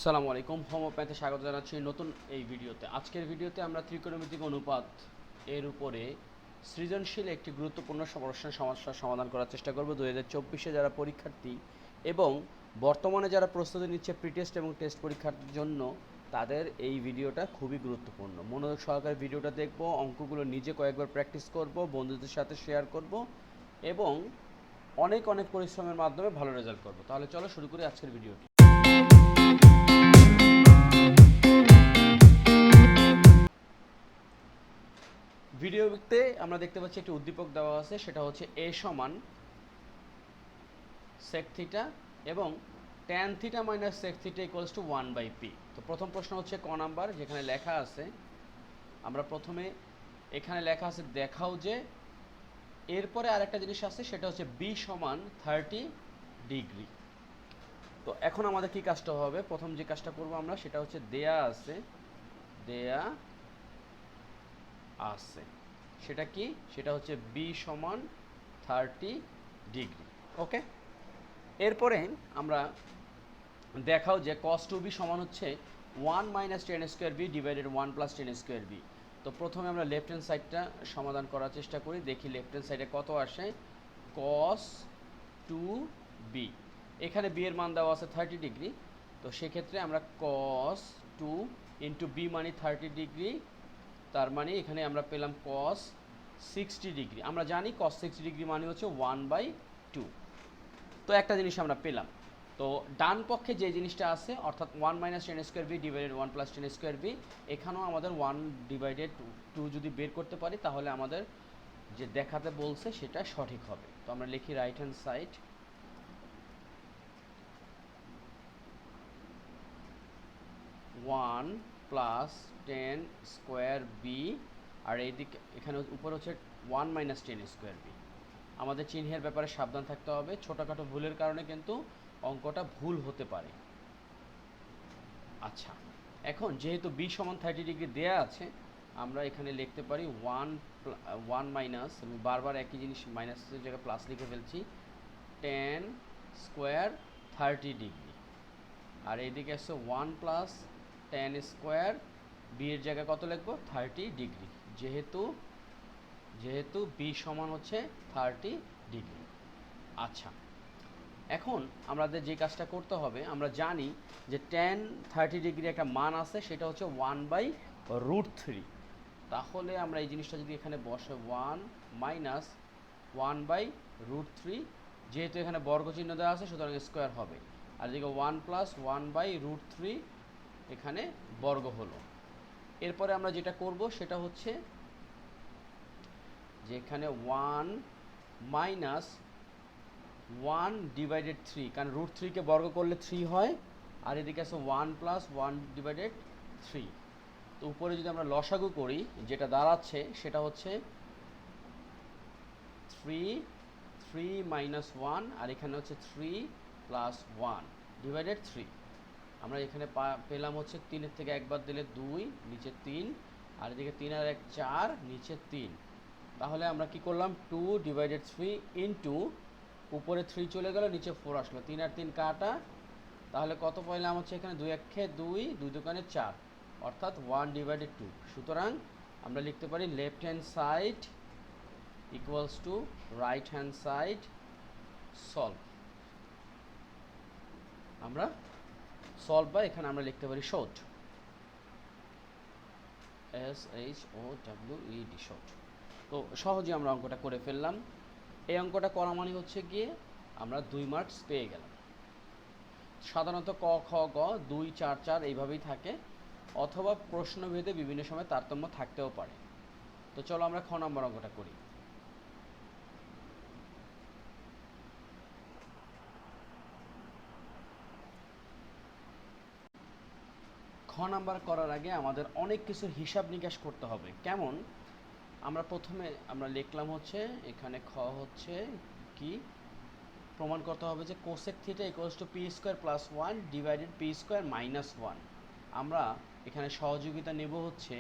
আসসালামু আলাইকুম, হোমিওপ্যাথি স্বাগত জানাচ্ছি নতুন এই ভিডিওতে। আজকের ভিডিওতে আমরা ত্রিকোণমিতিক অনুপাত এর উপরে সৃজনশীল একটি গুরুত্বপূর্ণ প্রশ্নের সমস্যার সমাধান করার চেষ্টা করব। 2024-এ যারা পরীক্ষার্থী এবং বর্তমানে যারা প্রস্তুতি নিচ্ছে প্রিটেস্ট এবং টেস্ট পরীক্ষার জন্য, তাদের এই ভিডিওটা খুবই গুরুত্বপূর্ণ। মনোযোগ সহকারে ভিডিওটা দেখব, অঙ্কগুলো নিজে কয়েকবার প্র্যাকটিস করব, বন্ধুদের সাথে শেয়ার করব এবং অনেক অনেক পরিশ্রমের মাধ্যমে ভালো রেজাল্ট করব। তাহলে চলো শুরু করি আজকের ভিডিওটি। ভিডিওতে আমরা দেখতে পাচ্ছি একটি উদ্দীপক দেওয়া আছে, সেটা হচ্ছে a সমান sec থিটা এবং tan theta minus sec theta equals to 1/p। তো প্রথম প্রশ্ন হচ্ছে ক নাম্বার, যেখানে লেখা আছে, আমরা প্রথমে এখানে লেখা আছে দেখাও যে, এরপরে আরেকটা জিনিস আছে সেটা হচ্ছে b সমান 30 ডিগ্রি। তো এখন আমাদের কি কাজটা হবে, প্রথম যে কাজটা করব আমরা সেটা হচ্ছে দেয়া আছে সেটা কি, সেটা হচ্ছে b সমান 30 ডিগ্রি। ওকে, এরপরে আমরা দেখাও যে cos 2b সমান হচ্ছে 1 minus tan square B divided 1 plus ten square B. তো প্রথমে আমরা লেফট হ্যান্ড সাইডটা সমাধান করার চেষ্টা করি, দেখি লেফট হ্যান্ড সাইডে কত আসে। cos 2b, এখানে বি এর মান দেওয়া আছে 30 ডিগ্রি, তো সেক্ষেত্রে আমরা cos 2 ইন্টু বি মানে 30 ডিগ্রি, তার মানে এখানে আমরা পেলাম cos 60 ডিগ্রি। আমরা জানি cos 60 ডিগ্রি মানে হচ্ছে 1/2। তো একটা জিনিস আমরা পেলাম। তো ডান পক্ষে যে জিনিসটা আছে অর্থাৎ 1 minus tan square B divided 1 plus ten square B, এখানেও আমাদের 1 ডিভাইডেড 2 যদি বের করতে পারি তাহলে আমাদের যে দেখাতে বলছে সেটা সঠিক হবে। তো আমরা লিখি right hand side 1 plus ten square B, আর এইদিকে এখানে উপর হচ্ছে 1 মাইনাস টেন স্কোয়ার বি। আমাদের চিহ্নের ব্যাপারে সাবধান থাকতে হবে, ছোটোখাটো ভুলের কারণে কিন্তু অঙ্কটা ভুল হতে পারে। আচ্ছা, এখন যেহেতু বি সমান 30 ডিগ্রি দেয়া আছে, আমরা এখানে লিখতে পারি 1 মাইনাস, আমি বারবার একই জিনিস মাইনাসের জায়গায় প্লাস লিখে ফেলছি, টেন স্কোয়ার 30 ডিগ্রি, আর এইদিকে আসছে 1 প্লাস টেন স্কোয়ার বি এর জায়গায় কত লিখবো 30 ডিগ্রি, যেহেতু বি সমান হচ্ছে 30 ডিগ্রি। আচ্ছা, এখন আমাদের যে কাজটা করতে হবে, আমরা জানি যে tan 30 ডিগ্রি একটা মান আছে, সেটা হচ্ছে 1/√3। তাহলে আমরা এই জিনিসটা যদি এখানে বসে 1 মাইনাস 1/√3, যেহেতু এখানে বর্গ চিহ্ন দেওয়া আছে সুতরাং স্কোয়ার হবে, আর এদিকে 1 প্লাস 1/√3 এখানে বর্গ হলো। এরপরে আমরা যেটা করব সেটা হচ্ছে যে এখানে 1 মাইনাস 1 ডিভাইডেড 3, কারণ √3 বর্গ করলে 3 হয়, আর এদিকে আছে 1 প্লাস 1 ডিভাইডেড 3। তো উপরে যদি আমরা লসাগু করি যেটা দাঁড়াচ্ছে সেটা হচ্ছে 3 মাইনাস 1, আর এখানে হচ্ছে 3 প্লাস 1 ডিভাইডেড 3। আমরা এখানে পেলাম হচ্ছে 3-এর থেকে একবার দিলে 2, নিচে 3, আর এদিকে 3 আর 1 4, নিচে 3। তাহলে আমরা কি করলাম 2 ডিভাইডেড 3 ইন্টু, উপরে 3 চলে গেল, নিচে 4 আসলো, 3 আর 3 কাটা, তাহলে কত পাইলাম হচ্ছে এখানে 2 1 2, 2 দোকানে 4, অর্থাৎ 1 ডিভাইডেড 2। সুতরাং আমরা লিখতে পারি left hand side equals to right hand side solve. আমরা সলভ বা এখানে আমরা লিখতে পারি শর্ট, SHOWED শর্ট। তো সহজে আমরা অঙ্কটা করে ফেললাম। এই অঙ্কটা করা মানে হচ্ছে গিয়ে আমরা 2 মার্কস পেয়ে গেলাম। সাধারণত ক খ গ 2 4 4 এইভাবেই থাকে, অথবা প্রশ্নভেদে বিভিন্ন সময় তারতম্য থাকতেও পারে। তো চলো আমরা খ নম্বর অঙ্কটা করি। খ নাম্বার করার আগে আমাদের অনেক কিছু হিসাব নিকাশ করতে হবে। কেমন, আমরা প্রথমে আমরা লিখলাম হচ্ছে এখানে খ হচ্ছে কি, প্রমাণ করতে হবে যে cosec theta equals to P square plus 1 divided P square minus 1। আমরা এখানে সহযোগিতা নেব হচ্ছে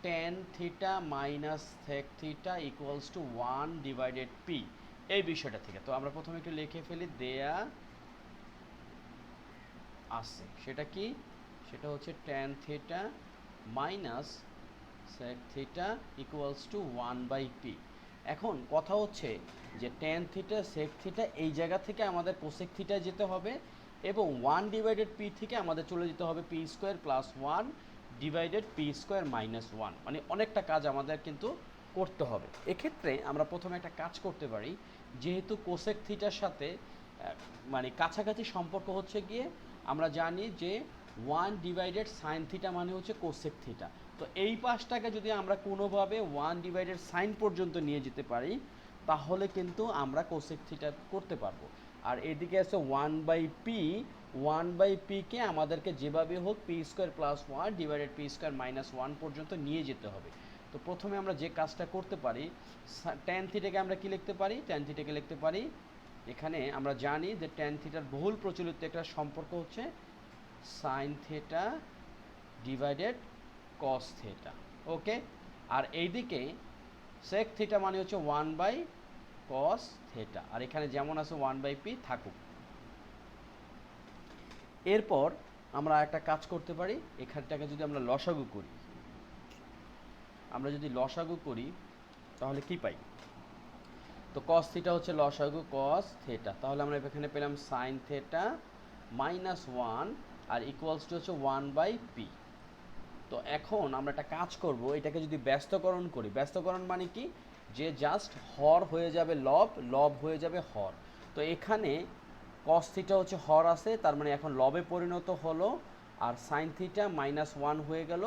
tan theta minus sec theta equals to 1 divided P, এই বিষয়টা থেকে। তো আমরা প্রথমে একটু লিখে ফেলি, দেয়া আসছে। সেটা কি? সেটা হচ্ছে tan theta minus sec theta equals to 1/p। এখন কথা হচ্ছে যে ট্যান থিটা সেক থিটা এই জায়গা থেকে আমাদের কোসেক থিটায় যেতে হবে এবং 1/p থেকে আমাদের চলে যেতে হবে p² + 1/p² - 1, মানে অনেকটা কাজ আমাদের কিন্তু করতে হবে। এক্ষেত্রে আমরা প্রথমে একটা কাজ করতে পারি, যেহেতু কোসেক থিটার সাথে মানে কাছাকাছি সম্পর্ক হচ্ছে গিয়ে আমরা জানি যে 1/sin থিটা মানে হচ্ছে কোসেক থিটা। তো এই পাশটাকে যদি আমরা কোনোভাবে 1/sin পর্যন্ত নিয়ে যেতে পারি তাহলে কিন্তু আমরা কোসেক থিটা করতে পারবো। আর এদিকে আছে 1/p কে আমাদেরকে যেভাবে হোক p² + 1/p² - 1 পর্যন্ত নিয়ে যেতে হবে। তো প্রথমে আমরা যে কাজটা করতে পারি, ট্যান থিটাকে আমরা কি লিখতে পারি? ট্যান থিটাকে লিখতে পারি, এখানে আমরা জানি যে ট্যান থিটার বহুল প্রচলিত একটা সম্পর্ক হচ্ছে sine theta divided cos theta. Okay, আর এইদিকে সেক থিটা মানে হচ্ছে 1/cos থিটা, আর এখানে যেমন আছে 1/p থাকুক। এরপর আমরা একটা কাজ করতে পারি, এখানটাকে যদি আমরা লসাগু করি, তাহলে কি পাই? তো cos থিটা হচ্ছে লসাগু cos থিটা, তাহলে আমরা এখানে পেলাম sin থিটা -1 আর ইকুয়ালস টু হচ্ছে 1/p। তো এখন আমরা একটা কাজ করব, এটাকে যদি ব্যস্তকরণ করি, ব্যস্তকরণ মানে কি? যে জাস্ট হর হয়ে যাবে লব, লব হয়ে যাবে হর। তো এখানে cos থিটা হচ্ছে হর আছে, তার মানে এখন লবে পরিণত হলো, আর sin থিটা -1 হয়ে গেল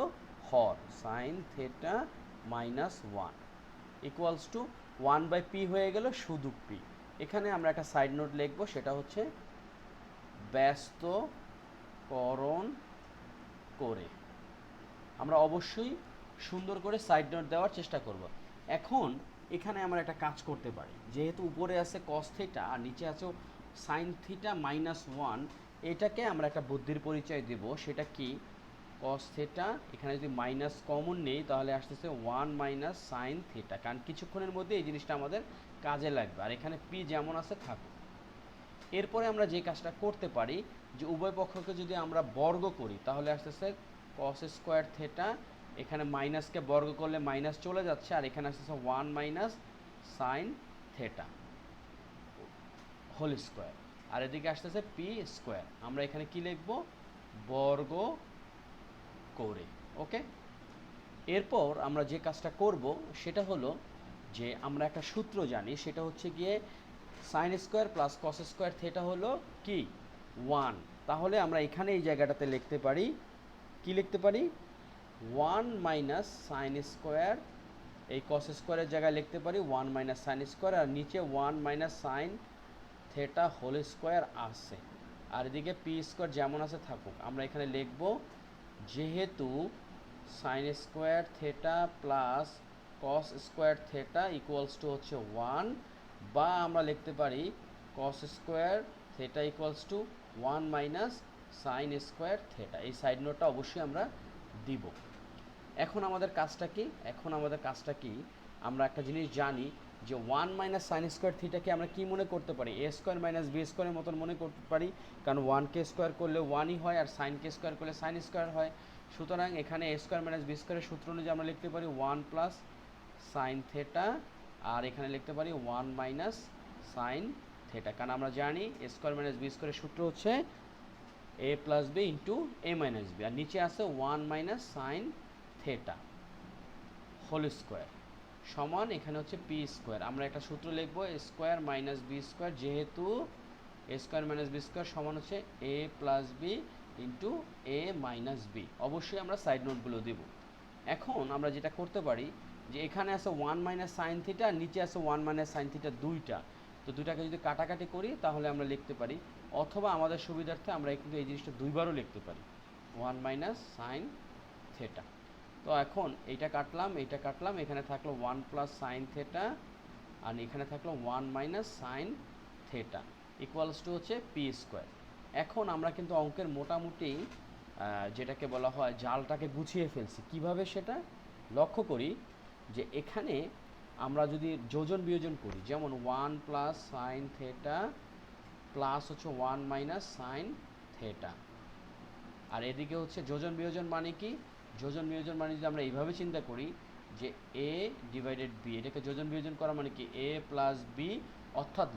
হর, sin theta -1 equals to 1/p হয়ে গেল শুধু p। এখানে আমরা একটা সাইড নোট লিখবো, সেটা হচ্ছে ব্যস্তকরণ করে। আমরা অবশ্যই সুন্দর করে সাইড নোট দেওয়ার চেষ্টা করব। এখন এখানে আমরা একটা কাজ করতে পারি, যেহেতু উপরে আছে cos থিটা আর নিচে আছে sin থিটা -1, এটাকে আমরা একটা বুদ্ধির পরিচয় দেব। সেটা কি? cos থিটা, এখানে যদি মাইনাস কমন নেই তাহলে আসতেছে 1 - sin থিটা, কারণ কিছুক্ষণের মধ্যে এই জিনিসটা আমাদের কাজে লাগবে, আর এখানে p যেমন আছে থাকুক। এরপরে আমরা যে কাজটা করতে পারি, যে উভয় পক্ষকে যদি আমরা বর্গ করি তাহলে আসতেছে cos স্কোয়ার থিটা, এখানে মাইনাসকে বর্গ করলে মাইনাস চলে যাচ্ছে, আর এখানে আসতেছে 1 - sin থিটা হোল স্কোয়ার, আর এদিকে আসতেছে p²। আমরা এখানে কি লিখব? বর্গ করে। ওকে, এরপর আমরা যে কাজটা করব সেটা হলো যে আমরা একটা সূত্র জানি, সেটা হচ্ছে গিয়ে sin square plus cos square theta হলো কি? 1। তাহলে আমরা এখানে এই জায়গাটাতে লিখতে পারি, কি লিখতে পারি? 1 - sin স্কোয়ার, এই cos স্কোয়ারের জায়গায় লিখতে পারি 1 - sin স্কোয়ার, আর নিচে 1 - sin থিটা হোল স্কোয়ার আছে, আর এদিকে p² যেমন আছে থাকুক। আমরা এখানে লিখব, যেহেতু sin square theta plus cos square theta equals to হচ্ছে 1, বা আমরা লিখতে পারি cos square theta equals to 1 - sin square theta. এই সাইড নোটটা অবশ্যই আমরা দিব। এখন আমাদের কাজটা কি? আমরা একটা জিনিস জানি যে 1 - sin স্কোয়ার থিটাকে আমরা কি মনে করতে পারি? a² - b² মতন মনে করতে পারি, কারণ 1কে স্কোয়ার করলে 1ই হয়, আর সাইনকে স্কোয়ার করলে সাইন স্কোয়ার হয়। সুতরাং এখানে a² - b² সূত্র অনুযায়ী আমরা লিখতে পারি 1 + sin থিটা, আর এখানে লিখতে পারি 1 - sin থিটা, কারণ আমরা জানি a² - b² সূত্র হচ্ছে a + b * a - b, আর নিচে আছে 1 - sin থিটা হোল স্কোয়ার সমান এখানে হচ্ছে p²। আমরা একটা সূত্র লিখব, a² - b², যেহেতু a² - b² সমান হচ্ছে a + b * a - b। অবশ্যই আমরা সাইড নোটগুলো দেব। এখন আমরা যেটা করতে পারি, যে এখানে আছে 1 - sin থিটা, আর নিচে আছে 1 - sin থিটা দুইটা, তো দুইটাকে যদি কাটাকাটি করি তাহলে আমরা লিখতে পারি, অথবা আমাদের সুবিধার্থে আমরা কিন্তু এই জিনিসটা দুইবারও লিখতে পারি 1 - sin থিটা। তো এখন এইটা কাটলাম, এখানে থাকলো 1 + sin থিটা, আর এখানে থাকলো 1 - sin থিটা ইকুয়ালস টু হচ্ছে p²। এখন আমরা কিন্তু অঙ্কের মোটামুটি যেটাকে বলা হয় জালটাকে গুছিয়ে ফেলছি। কিভাবে সেটা লক্ষ্য করি, যে এখানে আমরা যদি যোজন বিয়োজন করি, যেমন 1 + sin থিটা প্লাস হচ্ছে 1 - sin থিটা আর এদিকে হচ্ছে যোজন বিয়োজন মানে কি? যোজন বিয়োজন মানে যদি আমরা এইভাবে চিন্তা করি যে a ডিভাইডেড b, এটাকে যোজন বিয়োজন করা মানে কি a প্লাস b, অর্থাৎ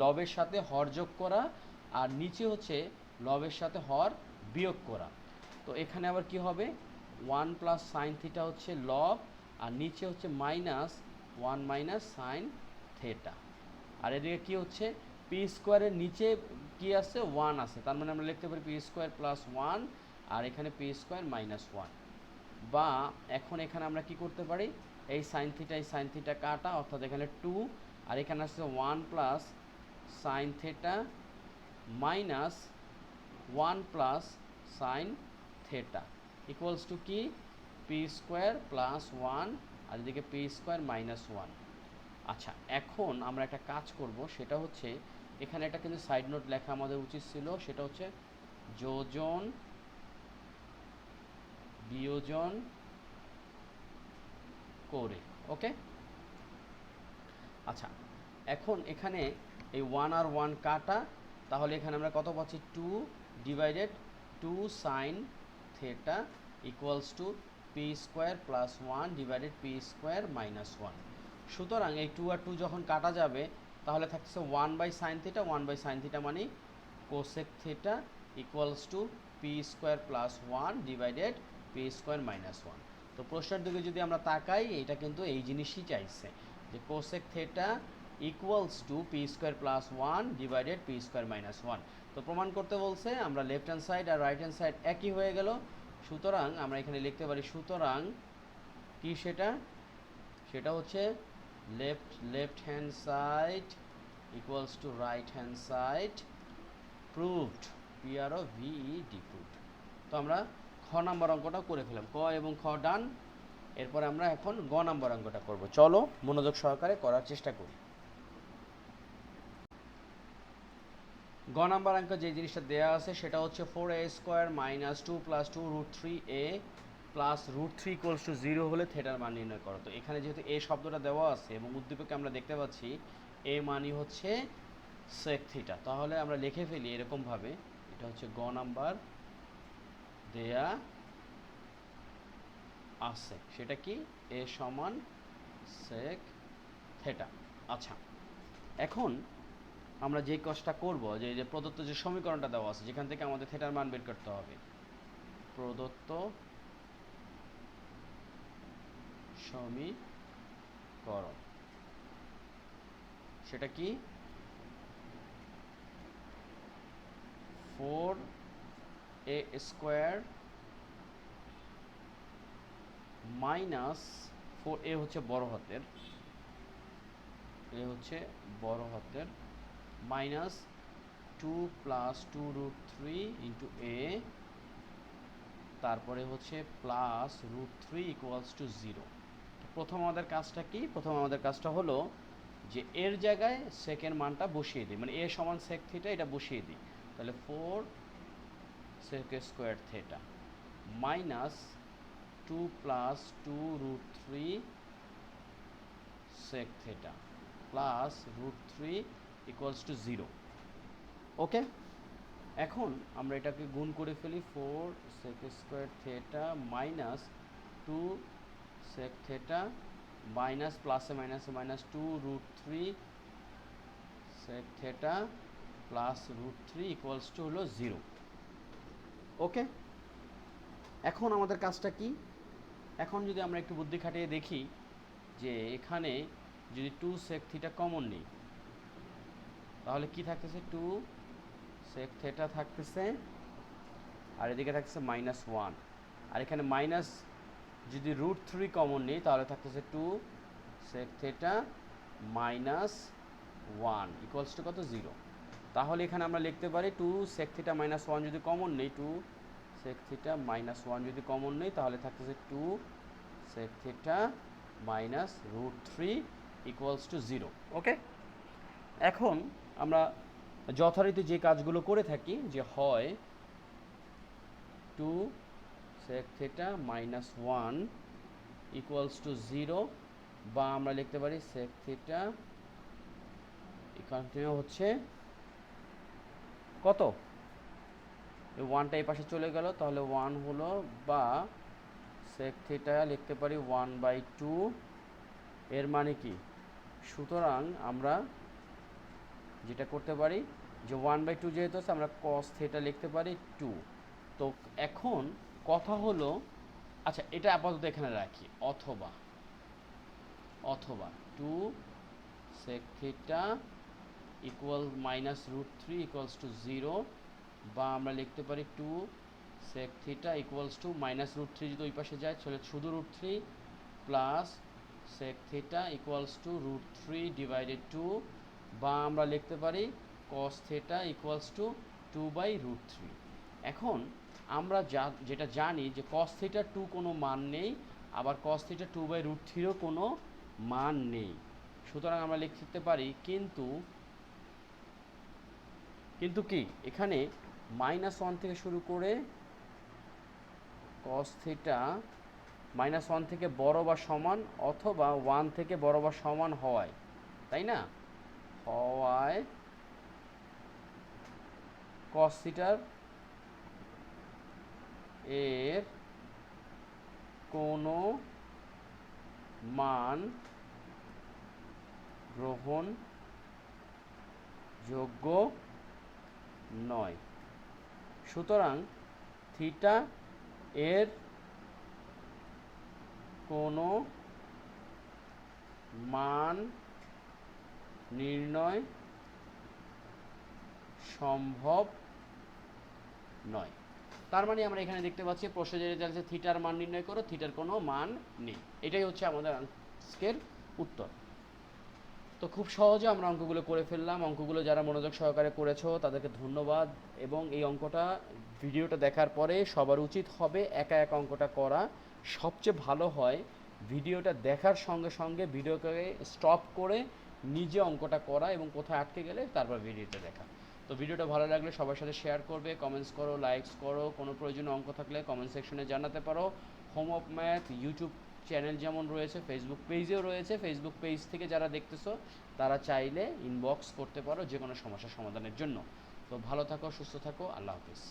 লবের সাথে হর যোগ করা আর নিচে হচ্ছে লবের সাথে হর বিয়োগ করা। তো এখানে আবার কি হবে, 1 প্লাস সাইন থিটা হচ্ছে লব আর নিচে হচ্ছে মাইনাস 1 মাইনাস সাইন থিটা। আর এদিকে কি হচ্ছে, পি স্কোয়ারের নিচে কি আছে, 1 আছে, তার মানে আমরা লিখতে পারি পি স্কোয়ার প্লাস 1 আর এখানে পি স্কোয়ার মাইনাস 1। বা এখন এখানে আমরা কি করতে পারি, এই সাইন থিটা কাটা, অর্থাৎ এখানে 2 আর এখানে আসছে 1 plus sine theta minus 1 plus sine theta equals two কি, পি স্কোয়ার প্লাস 1 আর এদিকে পি স্কোয়ার মাইনাস 1। আচ্ছা, এখন আমরা একটা কাজ করব, সেটা হচ্ছে এখানে একটা কিন্তু সাইড নোট লেখা আমাদের উচিত ছিল, সেটা হচ্ছে যোজন বিয়োজন করে। ওকে, আচ্ছা এখন এখানে এই 1 আর 1 কাটা, তাহলে এখানে আমরা কত পাচ্ছি, 2 divided 2 sine theta equals to P square plus 1 divided P square minus 1। সুতরাং এই 2 আর 2 যখন কাটা যাবে তাহলে থাকছে 1 বাই সাইন থিটা মানে cosec theta equals to P square plus 1 divided P square minus 1। তো প্রশ্নের দিকে যদি আমরা তাকাই, এটা কিন্তু এই জিনিসই চাইছে যে cosec theta equals to P square plus 1 divided P square minus 1। তো প্রমাণ করতে বলছে, আমরা লেফট হ্যান্ড সাইড আর রাইট হ্যান্ড সাইড একই হয়ে গেল, সুতরাং আমরা এখানে লিখতে পারি, সুতরাং কি সেটা হচ্ছে left hand side equals to right hand side proved, PROVED proved. তো আমরা খ নাম্বার অঙ্কটা করে ফেলাম, ক এবং খ ডান। এরপরে আমরা এখন গ নাম্বার অঙ্কটা করব, চলো মনোযোগ সহকারে করার চেষ্টা করি। গ নাম্বার অঙ্ক যে জিনিসটা দেওয়া আছে সেটা হচ্ছে 4a square minus 2 plus 2 root 3a plus root 3 equals to 0 হলে থিটার মান নির্ণয় করো। তো এখানে যেহেতু এ শব্দটা দেওয়া আছে এবং উদ্দীপকে আমরা দেখতে পাচ্ছি এ মানই হচ্ছে সেক থিটা, তাহলে আমরা লিখে ফেলি এরকমভাবে, এটা হচ্ছে গ নাম্বার দেয়া আছে, সেটা কি, এ সমান সেক থিটা। আচ্ছা, এখন আমরা যে কাজটা করব, যে প্রদত্ত যে সমীকরণটা দেওয়া আছে যেখান থেকে আমাদের থিটার মান বের করতে হবে, প্রদত্ত সমীকরণ সেটা কি, 4a স্কোয়ার মাইনাস 4a হচ্ছে বড় হাতের, minus 2 plus 2 root 3 into a, তারপরে হচ্ছে প্লাস রুট 3 ইকুয়ালস টু 0। প্রথম আমাদের কাজটা কি, প্রথম আমাদের কাজটা হলো যে এর জায়গায় সেকের মানটা বসিয়ে দিই, মানে এ সমান সেক থিটা এটা বসিয়ে দিই, তাহলে 4 sec square theta minus 2 plus 2 root 3 sec theta plus root 3 equals to 0। Okay, এখন আমরা এটাকে গুণ করে ফেলি, 4 sec square theta minus 2 sec theta minus প্লাসে মাইনাসে minus 2 root 3 sec theta plus root 3 equals to হলো 0। ওকে, এখন আমাদের কাজটা কি, এখন যদি আমরা একটু বুদ্ধি খাটিয়ে দেখি যে এখানে যদি 2 সেক থিটা কমন নিই তাহলে কি থাকতেছে, 2 সেক থিটা থাকতেছে আর এদিকে থাকতেছে মাইনাস 1, আর এখানে মাইনাস যদি রুট 3 কমন নিই তাহলে থাকতেছে 2 sec theta minus 1 equals to কত, 0। তাহলে এখানে আমরা লিখতে পারি 2 সেক থিটা মাইনাস 1 যদি কমন নেই, 2 সেক থিটা মাইনাস 1 যদি কমন নেই তাহলে থাকতেছে 2 sec theta minus root 3 equals to 0। Okay, এখন আমরা যথারীতি যে কাজগুলো করে থাকি, যে হয় 2 sec theta minus 1 equals to 0, বা আমরা লিখতে পারি সেক থিটা এখানে হচ্ছে কত, এই 1টা এই পাশে চলে গেল, তাহলে 1 হলো, বা sec থিটা লিখতে পারি 1/2। এর মানে কি? সুতরাং আমরা যেটা করতে পারি যে 1/2 যেহেতু আছে, আমরা cos থিটা লিখতে পারি 2। তো এখন কথা হলো, আচ্ছা এটা আপাতত এখানে রাখি, অথবা 2 sec theta equal -√3 equals to 0, বা আমরা লিখতে পারি 2 sec থিটা ইকুয়ালস টু -√3 যদি ওই পাশে যায় তাহলে শুধু √3 plus sec theta equals two √3 divided 2, বা আমরা লিখতে পারি cos থিটা ইকুয়ালস টু 2/√3। এখন আমরা যেটা জানি যে cos থিটা 2 কোনো মান নেই, আবার cos থিটা 2/√3ও কোনো মান নেই। সুতরাং আমরা লিখতে পারি কিন্তু কি এখানে -1 থেকে শুরু করে cos থিটা -1 থেকে বড় বা সমান, অথবা 1 থেকে বড় বা সমান হওয়ায়, তাই না, হওয়ায় cos থিটার এর কোনো মান গ্রহণযোগ্য নয়। সুতরাং থিটা এর কোনো মান নির্ণয় সম্ভব নয়। তার মানে আমরা এখানে দেখতে পাচ্ছি প্রশ্ন যেটা চাইছে থিটার মান নির্ণয় করো, থিটার কোনো মান নেই। এটাই হচ্ছে আমাদের আজকের উত্তর। তো খুব সহজে আমরা অঙ্কগুলো করে ফেললাম। অঙ্কগুলো যারা মনোযোগ সহকারে করেছো তাদেরকে ধন্যবাদ, এবং এই অঙ্কটা ভিডিওটা দেখার পরে সবার উচিত হবে একা একা অঙ্কটা করা। সবচেয়ে ভালো হয় ভিডিওটা দেখার সঙ্গে সঙ্গে ভিডিওকে স্টপ করে নিজে অঙ্কটা করা, এবং কোথায় আটকে গেলে তারপর ভিডিওটা দেখা। তো ভিডিওটা ভালো লাগলে সবার সাথে শেয়ার করবে, কমেন্টস করো, লাইকস করো, কোনো প্রয়োজনীয় অঙ্ক থাকলে কমেন্ট সেকশনে জানাতে পারো। Home of math YouTube channel যেমন রয়েছে, ফেসবুক পেজেও রয়েছে। ফেসবুক পেজ থেকে যারা দেখতেছো তারা চাইলে ইনবক্স করতে পারো যে কোনো সমস্যার সমাধানের জন্য। তো ভালো থাকো, সুস্থ থাকো, আল্লাহ হাফিজ।